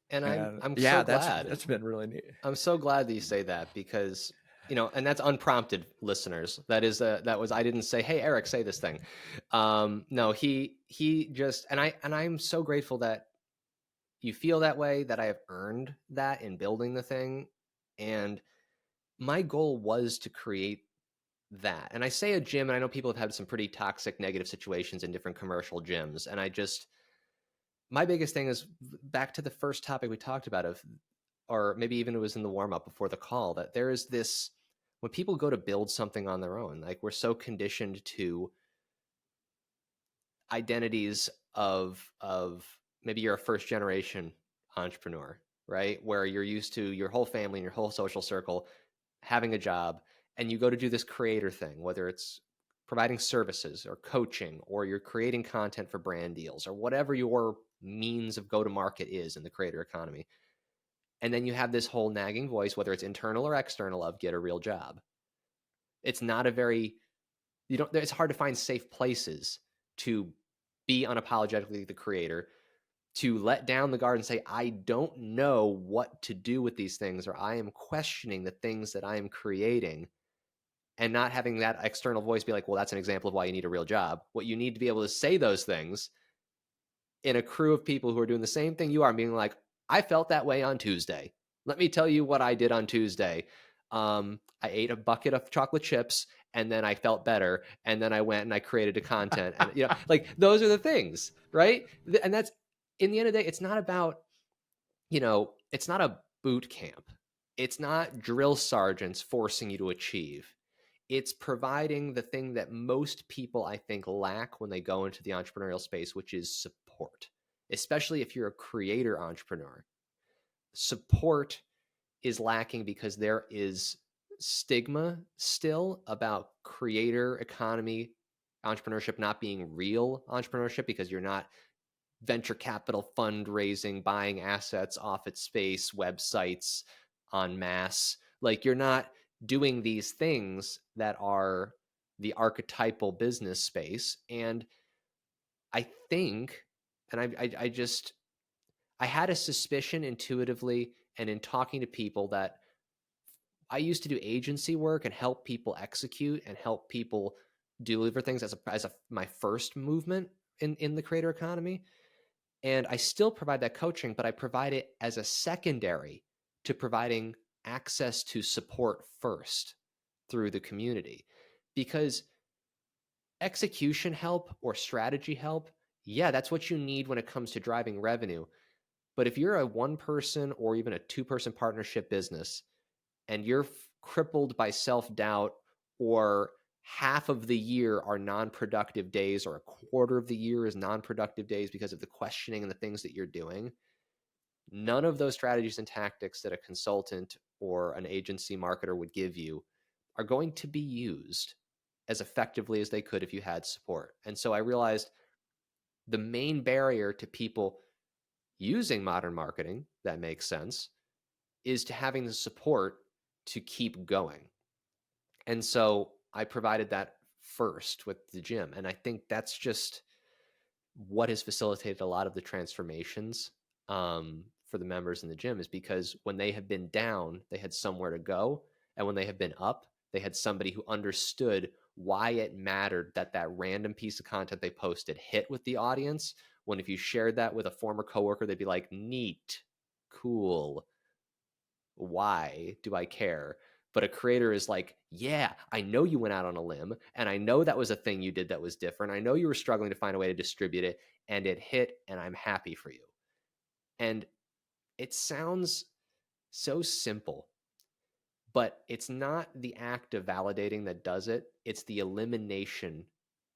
And I'm And I'm so yeah, that's glad. that's been really neat. I'm so glad that you say that because and that's unprompted, listeners. That was I didn't say, "Hey, Eric, say this thing." No, he just and I'm so grateful that you feel that way, that I have earned that in building the thing. And my goal was to create that. And I say a gym, and I know people have had some pretty toxic, negative situations in different commercial gyms. And my biggest thing is back to the first topic we talked about or maybe even it was in the warm up before the call, that there is this, when people go to build something on their own, like we're so conditioned to identities of maybe you're a first generation entrepreneur, right? Where you're used to your whole family and your whole social circle having a job, and you go to do this creator thing, whether it's providing services or coaching, or you're creating content for brand deals, or whatever your means of go to market is in the creator economy. And then you have this whole nagging voice, whether it's internal or external, of get a real job. It's not a very, it's hard to find safe places to be unapologetically the creator, to let down the guard and say, I don't know what to do with these things, or I am questioning the things that I am creating, and not having that external voice be like, well, that's an example of why you need a real job. What you need to be able to say those things in a crew of people who are doing the same thing you are, being like, I felt that way on Tuesday. Let me tell you what I did on Tuesday. I ate a bucket of chocolate chips, and then I felt better. And then I went and I created a content, and like those are the things, right? And that's, in the end of the day, it's not about, it's not a boot camp. It's not drill sergeants forcing you to achieve. It's providing the thing that most people, I think, lack when they go into the entrepreneurial space, which is support, especially if you're a creator entrepreneur. Support is lacking because there is stigma still about creator economy entrepreneurship not being real entrepreneurship, because you're not venture capital fundraising, buying assets off its space, websites en masse. Like, you're not doing these things that are the archetypal business space. And I think, and I just, I had a suspicion intuitively and in talking to people that I used to do agency work and help people execute and help people deliver things my first movement in the creator economy. And I still provide that coaching, but I provide it as a secondary to providing access to support first through the community. Because execution help or strategy help, yeah, that's what you need when it comes to driving revenue. But if you're a one person or even a two-person partnership business, and you're crippled by self-doubt or half of the year are non-productive days, or a quarter of the year is non-productive days because of the questioning and the things that you're doing, none of those strategies and tactics that a consultant or an agency marketer would give you are going to be used as effectively as they could if you had support. And so I realized the main barrier to people using modern marketing that makes sense is to having the support to keep going. And so I provided that first with the gym. And I think that's just what has facilitated a lot of the transformations for the members in the gym, is because when they have been down, they had somewhere to go. And when they have been up, they had somebody who understood why it mattered that that random piece of content they posted hit with the audience. When if you shared that with a former coworker, they'd be like, neat, cool. Why do I care? But a creator is like, yeah, I know you went out on a limb, and I know that was a thing you did that was different. I know you were struggling to find a way to distribute it, and it hit, and I'm happy for you. And it sounds so simple, but it's not the act of validating that does it. It's the elimination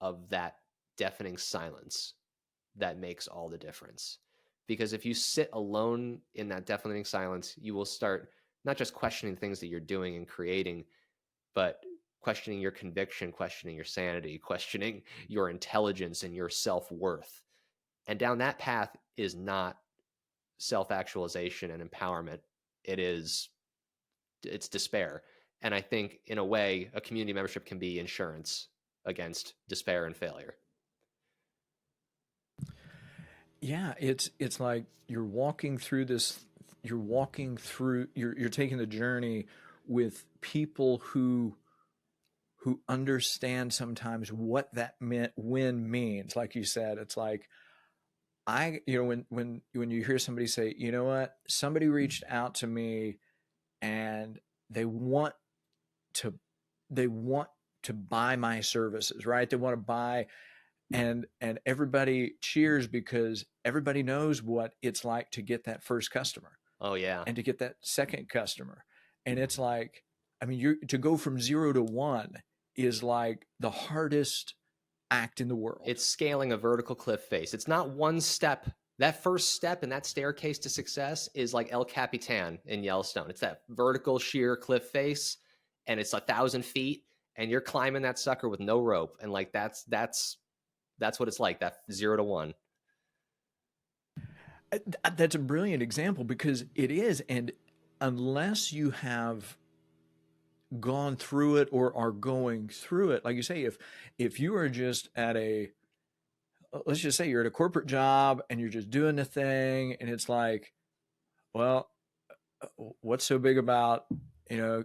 of that deafening silence that makes all the difference. Because if you sit alone in that deafening silence, you will start not just questioning things that you're doing and creating, but questioning your conviction, questioning your sanity, questioning your intelligence and your self-worth. And down that path is not self-actualization and empowerment. It's despair. And I think in a way, a community membership can be insurance against despair and failure. Yeah, it's like you're walking through this. You're walking through. You're taking the journey with people who understand sometimes what that win means. Like you said, it's like when you hear somebody say, you know what, somebody reached out to me and they want to they want to buy my services, right? They want to buy, and everybody cheers because everybody knows what it's like to get that first customer Oh, yeah. and to get that second customer. And it's like, I mean, you to go from 0 to 1 is like the hardest act in the world. It's scaling a vertical cliff face. It's not one step. That first step in that staircase to success is like El Capitan in Yellowstone. It's that vertical sheer cliff face, and it's 1,000 feet, and you're climbing that sucker with no rope. And like that's what it's like, that 0 to 1. That's a brilliant example because it is. And unless you have gone through it or are going through it, like you say, if you are just at a, let's just say you're at a corporate job and you're just doing the thing, and it's like, well, what's so big about, you know,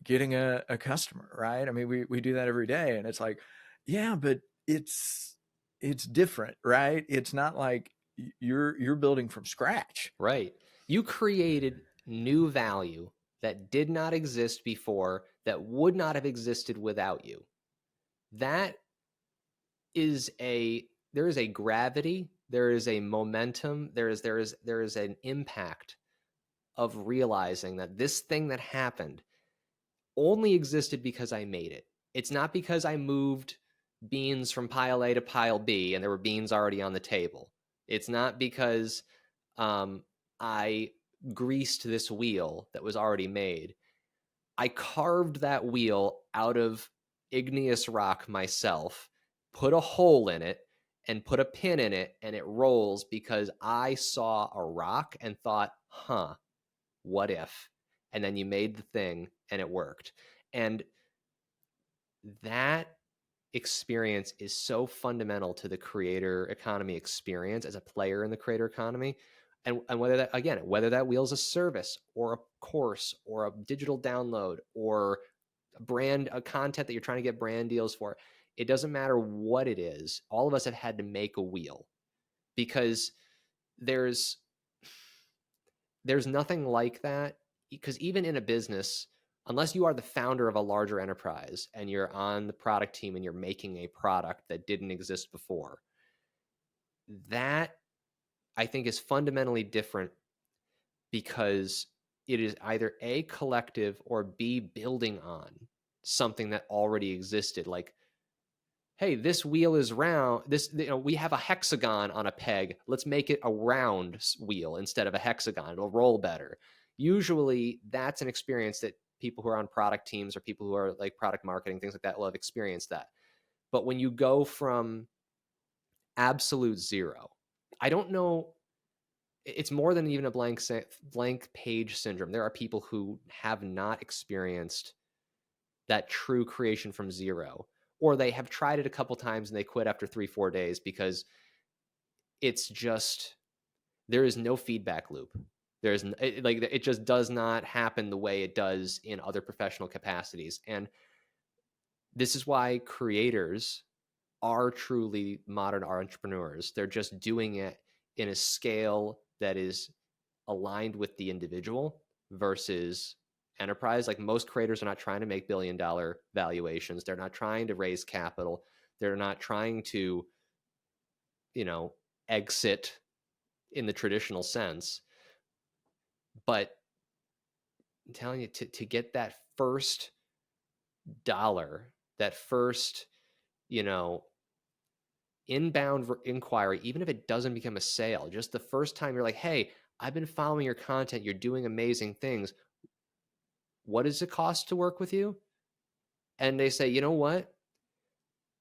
getting a customer, right? I mean, we do that every day, and it's like, yeah, but it's different, right? It's not like you're building from scratch. Right. You created new value that did not exist before, that would not have existed without you. That is there is a gravity, there is a momentum, there is an impact of realizing that this thing that happened only existed because I made it. It's not because I moved beans from pile A to pile B and there were beans already on the table. It's not because I greased this wheel that was already made. I carved that wheel out of igneous rock myself, put a hole in it, and put a pin in it, and it rolls because I saw a rock and thought, huh, what if? And then you made the thing and it worked. And that experience is so fundamental to the creator economy experience as a player in the creator economy. And whether that, again, whether that wheel's a service or a course or a digital download or a content that you're trying to get brand deals for, it doesn't matter what it is. All of us have had to make a wheel, because there's nothing like that. Because even in a business, unless you are the founder of a larger enterprise and you're on the product team and you're making a product that didn't exist before, that I think is fundamentally different, because it is either A, collective, or B, building on something that already existed. Like, hey, this wheel is round. We have a hexagon on a peg. Let's make it a round wheel instead of a hexagon. It'll roll better. Usually that's an experience that people who are on product teams or people who are like product marketing, things like that, will have experienced that. But when you go from absolute zero, I don't know, it's more than even a blank page syndrome. There are people who have not experienced that true creation from zero, or they have tried it a couple times and they quit after 3-4 days because it's just, there is no feedback loop. There's like, it just does not happen the way it does in other professional capacities. And this is why creators are truly modern entrepreneurs. They're just doing it in a scale that is aligned with the individual versus enterprise. Like, most creators are not trying to make $1 billion valuations. They're not trying to raise capital. They're not trying to, exit in the traditional sense. But I'm telling you, to get that first dollar, that first, inbound inquiry, even if it doesn't become a sale, just the first time you're like, hey, I've been following your content, you're doing amazing things, what does it cost to work with you? And they say, you know what,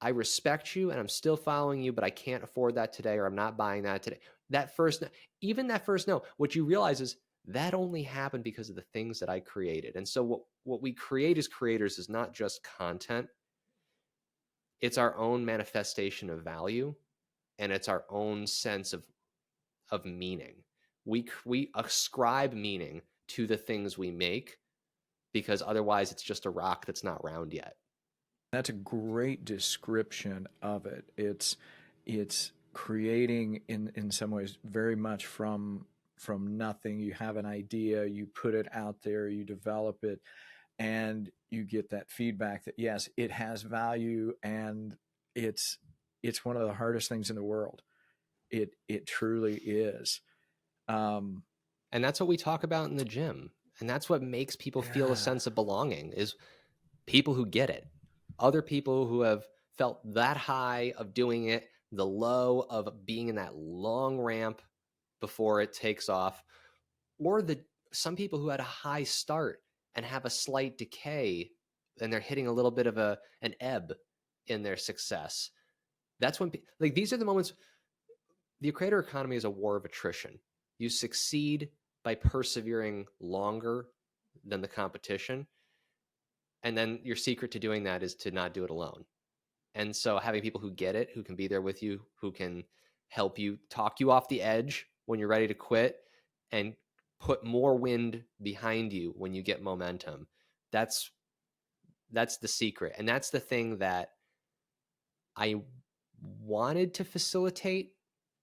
I respect you and I'm still following you, but I can't afford that today, or I'm not buying that today. That first, even that first no, what you realize is that only happened because of the things that I created. And so what we create as creators is not just content, it's our own manifestation of value, and it's our own sense of meaning. We ascribe meaning to the things we make, because otherwise it's just a rock that's not round yet. That's a great description of it. It's creating in some ways very much from nothing. You have an idea, you put it out there, you develop it, and you get that feedback that yes, it has value, and it's one of the hardest things in the world. It truly is. Um, And that's what we talk about in the gym. And that's what makes people feel a yeah, sense of belonging, is people who get it. Other people who have felt that high of doing it, the low of being in that long ramp before it takes off, or some people who had a high start and have a slight decay, and they're hitting a little bit of an ebb in their success. That's when, like, these are the moments. The creator economy is a war of attrition. You succeed by persevering longer than the competition. And then your secret to doing that is to not do it alone. And so having people who get it, who can be there with you, who can help you, talk you off the edge when you're ready to quit, and put more wind behind you when you get momentum. That's the secret. And that's the thing that I wanted to facilitate,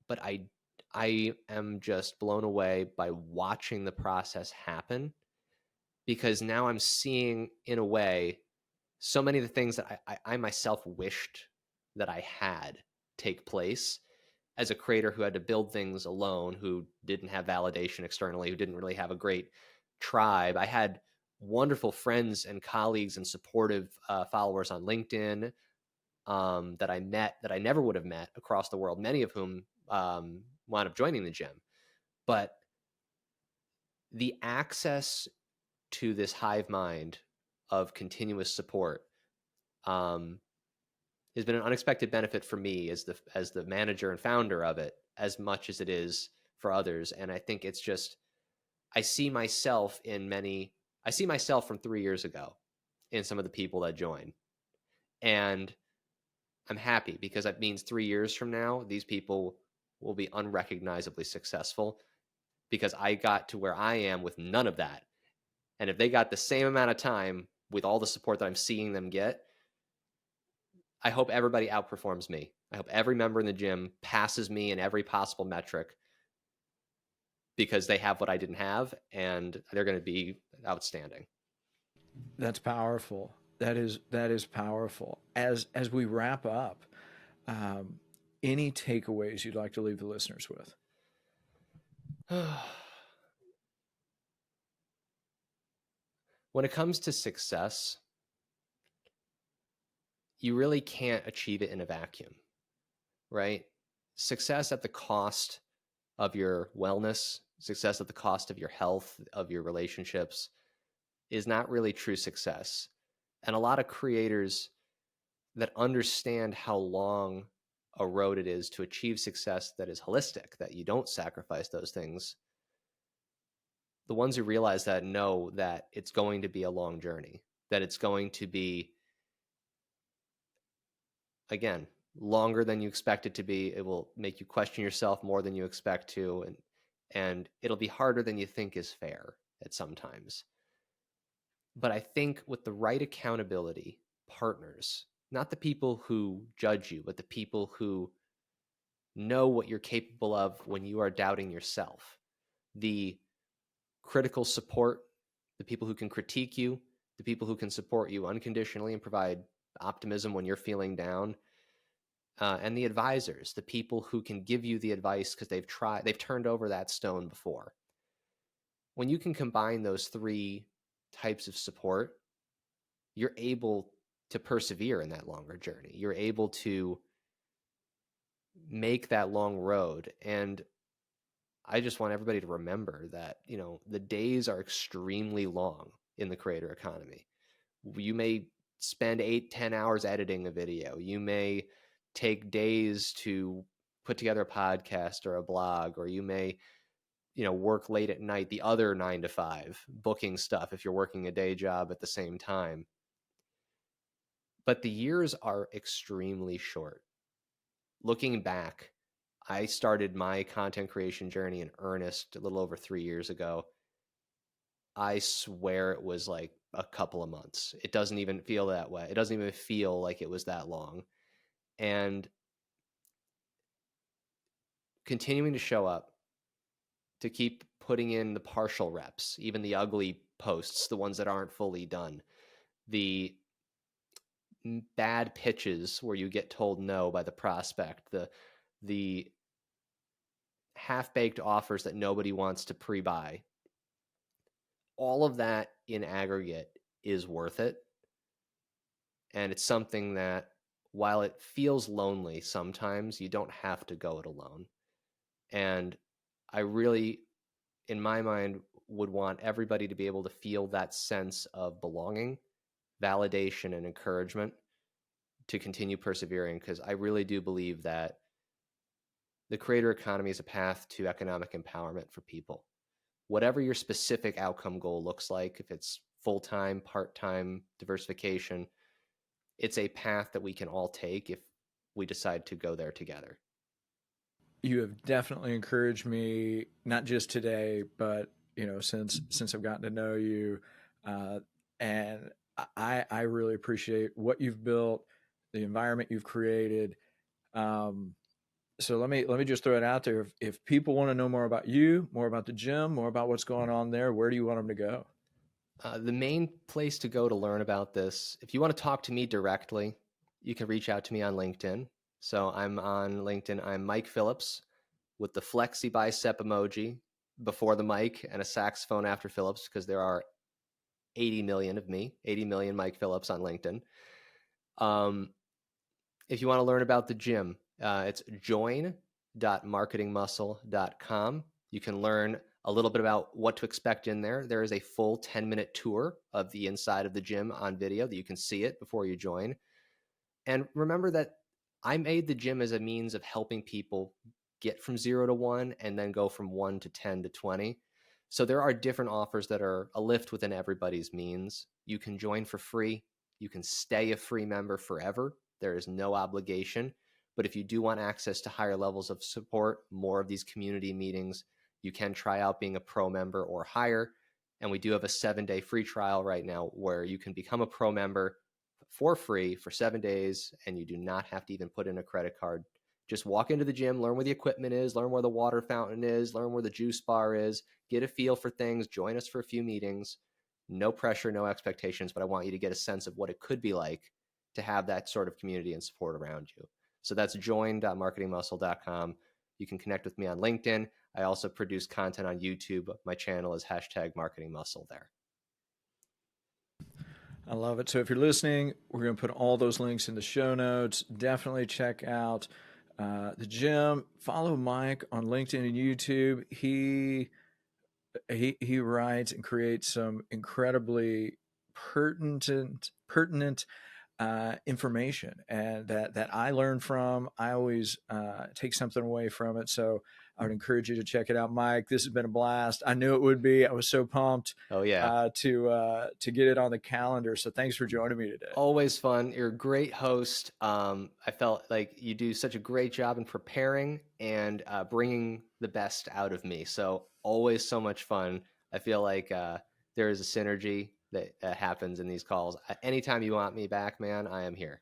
but I am just blown away by watching the process happen, because now I'm seeing, in a way, so many of the things that I myself wished that I had take place as a creator who had to build things alone, who didn't have validation externally, who didn't really have a great tribe. I had wonderful friends and colleagues and supportive followers on LinkedIn, that I met that I never would have met across the world, many of whom wound up joining the gym. But the access to this hive mind of continuous support has been an unexpected benefit for me as the manager and founder of it, as much as it is for others. And I think it's just, I see myself from 3 years ago in some of the people that join. And I'm happy, because that means 3 years from now, these people will be unrecognizably successful, because I got to where I am with none of that. And if they got the same amount of time with all the support that I'm seeing them get, I hope everybody outperforms me. I hope every member in the gym passes me in every possible metric, because they have what I didn't have, and they're going to be outstanding. that's powerful. That is powerful. As we wrap up, um, any takeaways you'd like to leave the listeners with? When it comes to success, you really can't achieve it in a vacuum, right? Success at the cost of your wellness, success at the cost of your health, of your relationships, is not really true success. And a lot of creators that understand how long a road it is to achieve success that is holistic, that you don't sacrifice those things, the ones who realize that know that it's going to be a long journey, that it's going to be, again, longer than you expect it to be. It will make you question yourself more than you expect to, and it'll be harder than you think is fair at some times. But I think with the right accountability partners, not the people who judge you, but the people who know what you're capable of when you are doubting yourself, the critical support, the people who can critique you, the people who can support you unconditionally and provide optimism when you're feeling down, and the advisors, the people who can give you the advice because they've turned over that stone before. When you can combine those three types of support, you're able to persevere in that longer journey. You're able to make that long road. And I just want everybody to remember that, the days are extremely long in the creator economy. You may spend 8-10 hours editing a video. You may take days to put together a podcast or a blog, or you may, work late at night, the other 9 to 5, booking stuff if you're working a day job at the same time. But the years are extremely short. Looking back, I started my content creation journey in earnest a little over 3 years ago. I swear it was like a couple of months. It doesn't even feel that way. It doesn't even feel like it was that long. And continuing to show up, to keep putting in the partial reps, even the ugly posts, the ones that aren't fully done, the bad pitches where you get told no by the prospect, the half-baked offers that nobody wants to pre-buy. All of that in aggregate is worth it. And it's something that, while it feels lonely sometimes, you don't have to go it alone. And I really, in my mind, would want everybody to be able to feel that sense of belonging, validation, and encouragement to continue persevering, because I really do believe that the creator economy is a path to economic empowerment for people. Whatever your specific outcome goal looks like, if it's full-time, part-time, diversification, it's a path that we can all take if we decide to go there together. You have definitely encouraged me, not just today, but since I've gotten to know you, and I really appreciate what you've built, the environment you've created. So let me just throw it out there. If people want to know more about you, more about the gym, more about what's going on there, where do you want them to go? The main place to go to learn about this, if you want to talk to me directly, you can reach out to me on LinkedIn. So I'm on LinkedIn. I'm Mike Phillips with the flexi bicep emoji before the mic and a saxophone after Phillips, because there are 80 million of me, 80 million Mike Phillips on LinkedIn. If you want to learn about the gym, it's join.marketingmuscle.com. You can learn a little bit about what to expect in there. There is a full 10-minute tour of the inside of the gym on video that you can see it before you join. And remember that I made the gym as a means of helping people get from 0 to 1 and then go from 1 to 10 to 20. So there are different offers that are a lift within everybody's means. You can join for free. You can stay a free member forever. There is no obligation. But if you do want access to higher levels of support, more of these community meetings, you can try out being a pro member or higher. And we do have a 7-day free trial right now where you can become a pro member for free for 7 days, and you do not have to even put in a credit card. Just walk into the gym, learn where the equipment is, learn where the water fountain is, learn where the juice bar is, get a feel for things, join us for a few meetings. No pressure, no expectations, but I want you to get a sense of what it could be like to have that sort of community and support around you. So that's join.marketingmuscle.com. You can connect with me on LinkedIn. I also produce content on YouTube. My channel is #marketingmuscle there. I love it. So if you're listening, we're going to put all those links in the show notes. Definitely check out the gym. Follow Mike on LinkedIn and YouTube. He writes and creates some incredibly pertinent information, and that I learn from. I always take something away from it. So I would encourage you to check it out, Mike. This has been a blast. I knew it would be. I was so pumped Oh yeah. To get it on the calendar. So thanks for joining me today. Always fun. You're a great host. I felt like you do such a great job in preparing and bringing the best out of me. So always so much fun. I feel like there is a synergy that happens in these calls. Anytime you want me back, man, I am here.